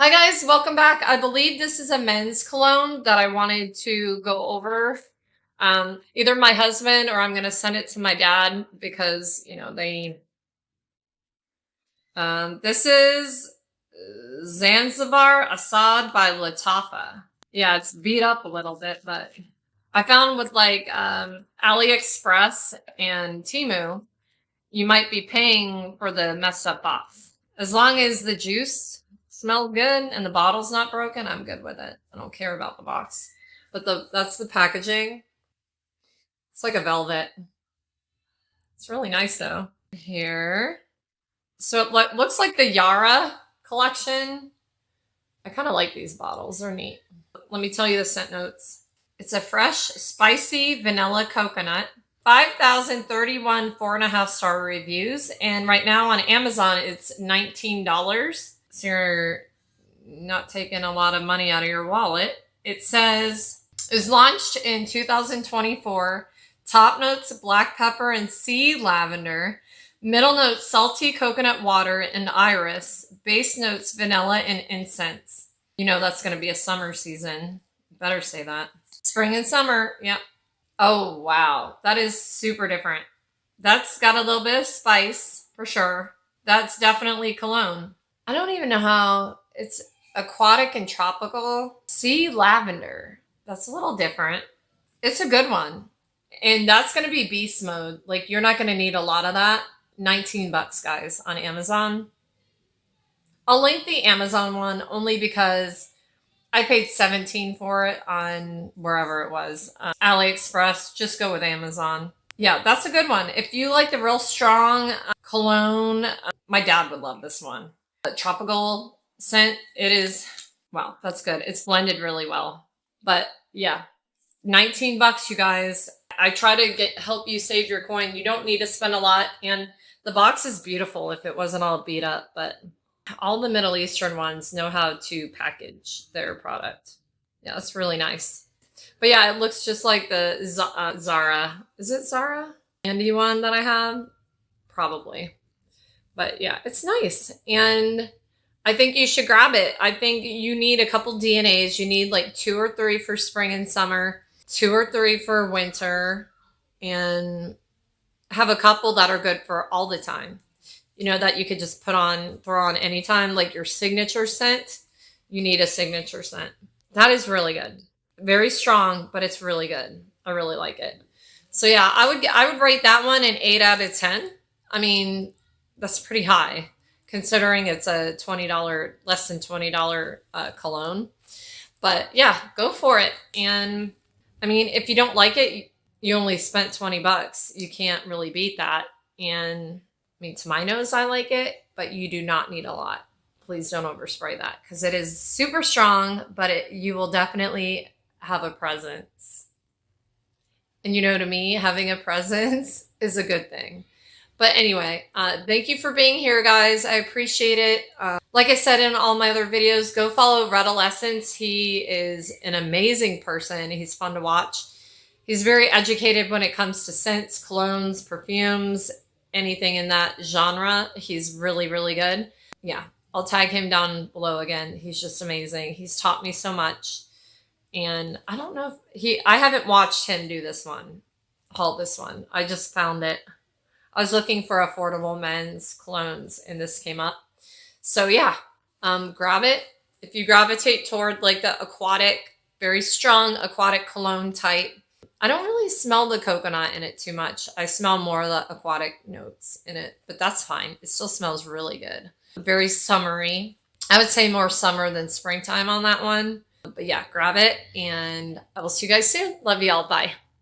Hi guys, welcome back. I believe this is a men's cologne that I wanted to go over. Either my husband or I'm going to send it to my dad because, this is Zanzibar Assad by Latafa. Yeah, it's beat up a little bit, but I found with AliExpress and Temu, you might be paying for the messed up box. As long as the juice smells good and the bottle's not broken, I'm good with it. I don't care about the box. But that's the packaging. It's like a velvet. It's really nice though. Here. So it looks like the Yara collection. I kind of like these bottles. They're neat. Let me tell you the scent notes. It's a fresh, spicy vanilla coconut. 5,031 4.5-star reviews. And right now on Amazon, it's $19. So you're not taking a lot of money out of your wallet. It says, it was launched in 2024. Top notes, black pepper and sea lavender. Middle notes, salty coconut water and iris. Base notes, vanilla and incense. You know that's going to be a summer season. Better say that. Spring and summer, yep. Oh, wow. That is super different. That's got a little bit of spice, for sure. That's definitely cologne. I don't even know how... It's aquatic and tropical. Sea lavender. That's a little different. It's a good one. And that's going to be beast mode. Like, you're not going to need a lot of that. 19 bucks, guys, on Amazon. I'll link the Amazon one only because I paid $17 for it on wherever it was. AliExpress, just go with Amazon. Yeah, that's a good one. If you like the real strong cologne, my dad would love this one. Tropical scent, it is, wow, that's good. It's blended really well. But yeah, 19 bucks, you guys. I try to help you save your coin. You don't need to spend a lot. And the box is beautiful if it wasn't all beat up, but all the Middle Eastern ones know how to package their product. Yeah, it's really nice. But yeah, it looks just like the Zara. Is it Zara? Handy one that I have? Probably. But yeah, it's nice. And I think you should grab it. I think you need a couple DNAs. You need like 2 or 3 for spring and summer, 2 or 3 for winter, and have a couple that are good for all the time. You know, that you could just throw on anytime, like your signature scent. You need a signature scent. That is really good. Very strong, but it's really good. I really like it. So yeah, I would rate that one an 8 out of 10. I mean, that's pretty high considering it's a $20, less than $20 cologne. But yeah, go for it. And I mean, if you don't like it, you only spent 20 bucks. You can't really beat that. And I mean, to my nose, I like it, but you do not need a lot. Please don't overspray that because it is super strong, but you will definitely have a presence. And you know, to me, having a presence is a good thing. But anyway, thank you for being here, guys. I appreciate it. Like I said in all my other videos, go follow Redolessence. He is an amazing person. He's fun to watch. He's very educated when it comes to scents, colognes, perfumes, anything in that genre. He's really, really good. Yeah, I'll tag him down below again. He's just amazing. He's taught me so much. And I don't know if I haven't watched him do this one, haul this one. I just found it. I was looking for affordable men's colognes and this came up. So yeah, grab it. If you gravitate toward like the aquatic, very strong aquatic cologne type, I don't really smell the coconut in it too much. I smell more of the aquatic notes in it, but that's fine. It still smells really good. Very summery. I would say more summer than springtime on that one. But yeah, grab it and I will see you guys soon. Love y'all. Bye.